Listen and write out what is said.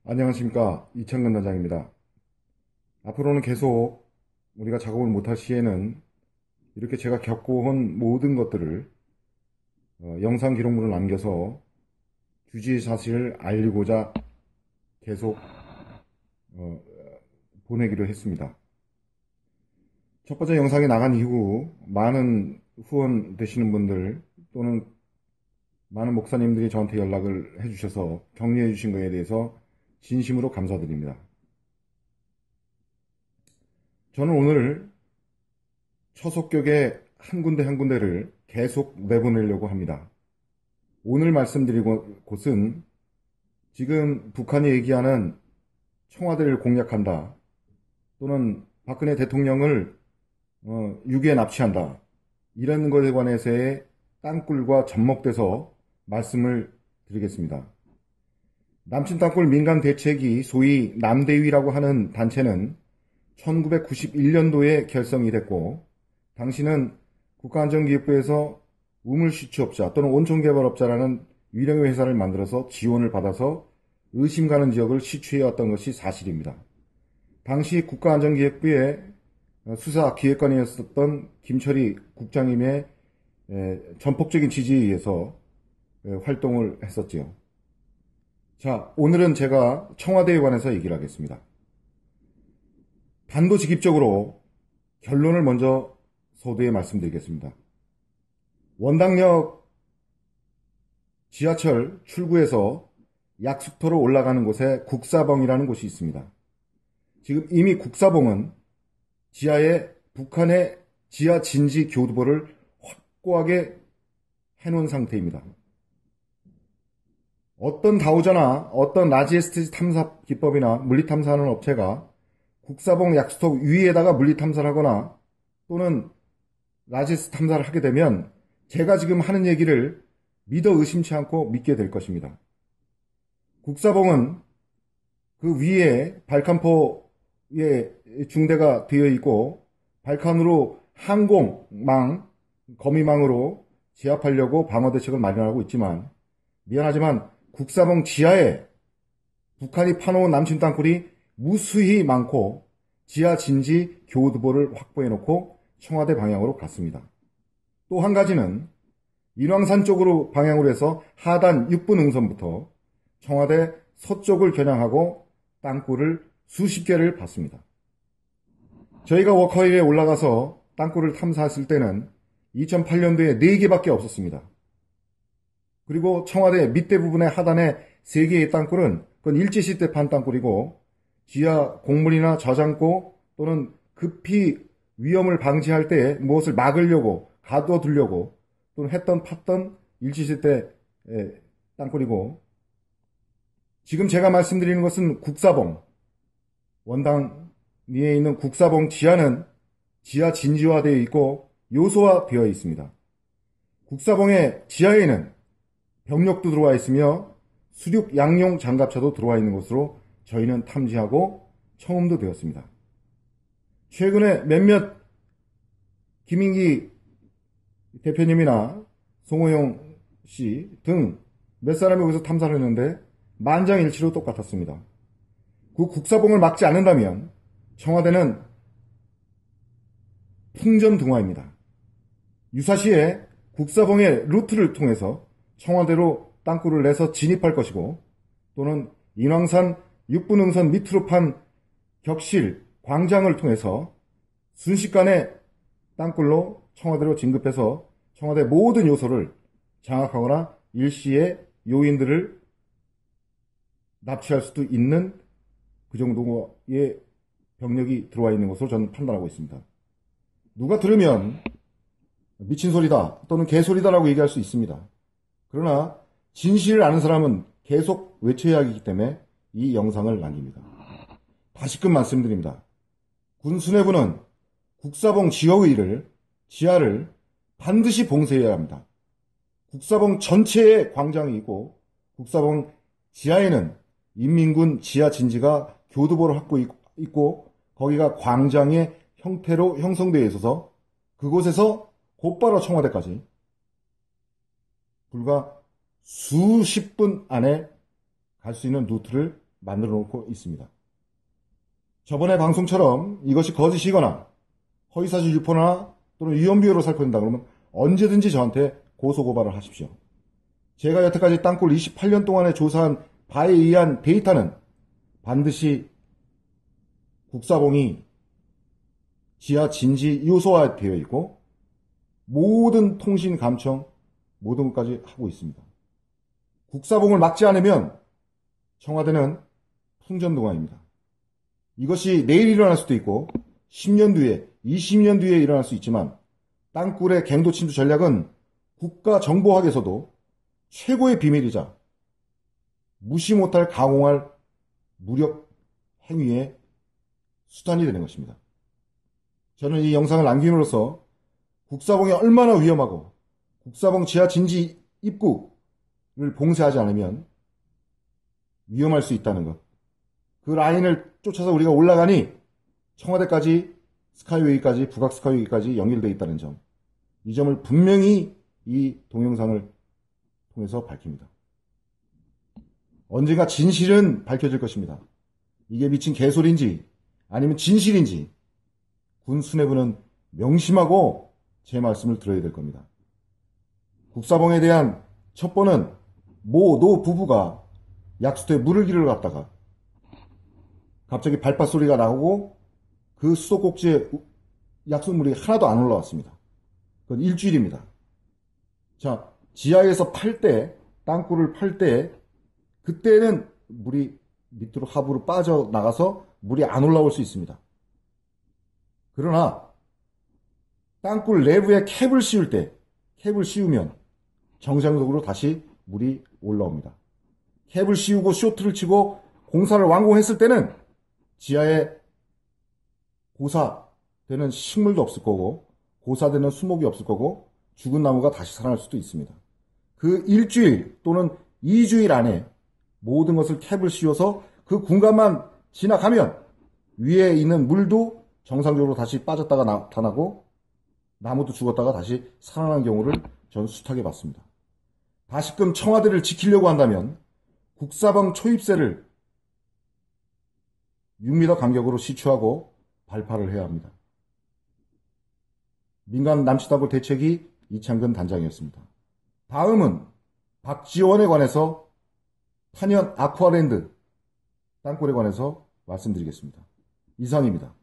안녕하십니까. 이창근 단장입니다. 앞으로는 계속 우리가 작업을 못할 시에는 이렇게 제가 겪어온 모든 것들을 영상 기록물을 남겨서 주지의 사실을 알리고자 계속 어, 보내기로 했습니다. 첫 번째 영상이 나간 이후 많은 후원 되시는 분들 또는 많은 목사님들이 저한테 연락을 해주셔서 격려해 주신 것에 대해서 진심으로 감사드립니다. 저는 오늘 처속격의 한 군데 한 군데를 계속 내보내려고 합니다. 오늘 말씀드릴 곳은 지금 북한이 얘기하는 청와대를 공략한다, 또는 박근혜 대통령을 유기에 납치한다, 이런 것에 관해서의 땅굴과 접목돼서 말씀을 드리겠습니다. 남친 땅굴 민간 대책위 소위 남대위라고 하는 단체는 1991년도에 결성이 됐고, 당시는 국가안전기획부에서 우물시추업자 또는 온천개발업자라는 위령의 회사를 만들어서 지원을 받아서 의심 가는 지역을 시추해왔던 것이 사실입니다. 당시 국가안전기획부의 수사기획관이었었던 김철희 국장님의 전폭적인 지지에 의해서 활동을 했었지요. 자, 오늘은 제가 청와대에 관해서 얘기를 하겠습니다. 단도직입적으로 결론을 먼저 서두에 말씀드리겠습니다. 원당역 지하철 출구에서 약수터로 올라가는 곳에 국사봉이라는 곳이 있습니다. 지금 이미 국사봉은 지하에 북한의 지하 진지 교두보를 확고하게 해놓은 상태입니다. 어떤 다우자나 어떤 라지에스트 탐사 기법이나 물리탐사하는 업체가 국사봉 약수터 위에다가 물리탐사를 하거나 또는 라지에스트 탐사를 하게 되면 제가 지금 하는 얘기를 믿어 의심치 않고 믿게 될 것입니다. 국사봉은 그 위에 발칸포에 중대가 되어 있고 발칸으로 항공망, 거미망으로 제압하려고 방어대책을 마련하고 있지만, 미안하지만 국사봉 지하에 북한이 파놓은 남친 땅굴이 무수히 많고 지하 진지 교두보를 확보해놓고 청와대 방향으로 갔습니다. 또 한 가지는 인왕산 쪽으로 방향으로 해서 하단 6분 응선부터 청와대 서쪽을 겨냥하고 땅굴을 수십 개를 봤습니다. 저희가 워커힐에 올라가서 땅굴을 탐사했을 때는 2008년도에 4개밖에 없었습니다. 그리고 청와대 밑대 부분의 하단에 3개의 땅굴은 그건 일제시대 판 땅굴이고, 지하 곡물이나 저장고 또는 급히 위험을 방지할 때 무엇을 막으려고 가둬두려고 또는 했던 팠던 일제시대 땅굴이고, 지금 제가 말씀드리는 것은 국사봉, 원당 위에 있는 국사봉 지하는 지하 진지화되어 있고 요소화되어 있습니다. 국사봉의 지하에는 병력도 들어와 있으며 수륙 양용 장갑차도 들어와 있는 것으로 저희는 탐지하고 청음도 되었습니다. 최근에 몇몇 김인기 대표님이나 송호영 씨 등 몇 사람이 여기서 탐사를 했는데 만장일치로 똑같았습니다. 그 국사봉을 막지 않는다면 청와대는 풍전등화입니다. 유사시에 국사봉의 루트를 통해서 청와대로 땅굴을 내서 진입할 것이고, 또는 인왕산 6분 응선 밑으로 판 격실, 광장을 통해서 순식간에 땅굴로 청와대로 진급해서 청와대 모든 요소를 장악하거나 일시에 요인들을 납치할 수도 있는 그 정도의 병력이 들어와 있는 것으로 저는 판단하고 있습니다. 누가 들으면 미친 소리다 또는 개소리다라고 얘기할 수 있습니다. 그러나 진실을 아는 사람은 계속 외쳐야 하기 때문에 이 영상을 남깁니다. 다시금 말씀드립니다. 군 수뇌부는 국사봉 지하를 반드시 봉쇄해야 합니다. 국사봉 전체에 광장이 있고 국사봉 지하에는 인민군 지하 진지가 교두보를 갖고 있고 거기가 광장의 형태로 형성되어 있어서 그곳에서 곧바로 청와대까지 불과 수십 분 안에 갈 수 있는 루트를 만들어 놓고 있습니다. 저번에 방송처럼 이것이 거짓이거나 허위사실 유포나 또는 위헌비어로 살펴낸다 그러면 언제든지 저한테 고소고발을 하십시오. 제가 여태까지 땅굴 28년 동안에 조사한 바에 의한 데이터는 반드시 국사봉이 지하 진지 요소화되어 있고 모든 통신 감청 모든 것까지 하고 있습니다. 국사봉을 막지 않으면 청와대는 풍전등화입니다. 이것이 내일 일어날 수도 있고 10년 뒤에 20년 뒤에 일어날 수 있지만 땅굴의 갱도 침투 전략은 국가정보학에서도 최고의 비밀이자 무시 못할 강공할 무력 행위의 수단이 되는 것입니다. 저는 이 영상을 남김으로써 국사봉이 얼마나 위험하고 국사봉 지하 진지 입구를 봉쇄하지 않으면 위험할 수 있다는 것. 그 라인을 쫓아서 우리가 올라가니 청와대까지 스카이웨이까지 북악 스카이웨이까지 연결되어 있다는 점. 이 점을 분명히 이 동영상을 통해서 밝힙니다. 언젠가 진실은 밝혀질 것입니다. 이게 미친 개소리인지 아니면 진실인지 군 수뇌부는 명심하고 제 말씀을 들어야 될 겁니다. 국사봉에 대한 첩보는 모, 노 부부가 약수터에 물을 기르러 갔다가 갑자기 발파소리가 나오고 그 수도꼭지에 약수물이 하나도 안 올라왔습니다. 그건 일주일입니다. 자, 지하에서 팔 때, 땅굴을 팔 때, 그때는 물이 밑으로 하부로 빠져나가서 물이 안 올라올 수 있습니다. 그러나 땅굴 내부에 캡을 씌울 때, 캡을 씌우면 정상적으로 다시 물이 올라옵니다. 캡을 씌우고 쇼트를 치고 공사를 완공했을 때는 지하에 고사되는 식물도 없을 거고 고사되는 수목이 없을 거고 죽은 나무가 다시 살아날 수도 있습니다. 그 일주일 또는 2주일 안에 모든 것을 캡을 씌워서 그 공간만 지나가면 위에 있는 물도 정상적으로 다시 빠졌다가 나타나고 나무도 죽었다가 다시 살아난 경우를 저는 숱하게 봤습니다. 다시금 청와대를 지키려고 한다면 국사봉 초입세를 6m 간격으로 시추하고 발파를 해야 합니다. 민간 남치땅굴 대책위 이창근 단장이었습니다. 다음은 박지원에 관해서 탄현 아쿠아랜드 땅굴에 관해서 말씀드리겠습니다. 이상입니다.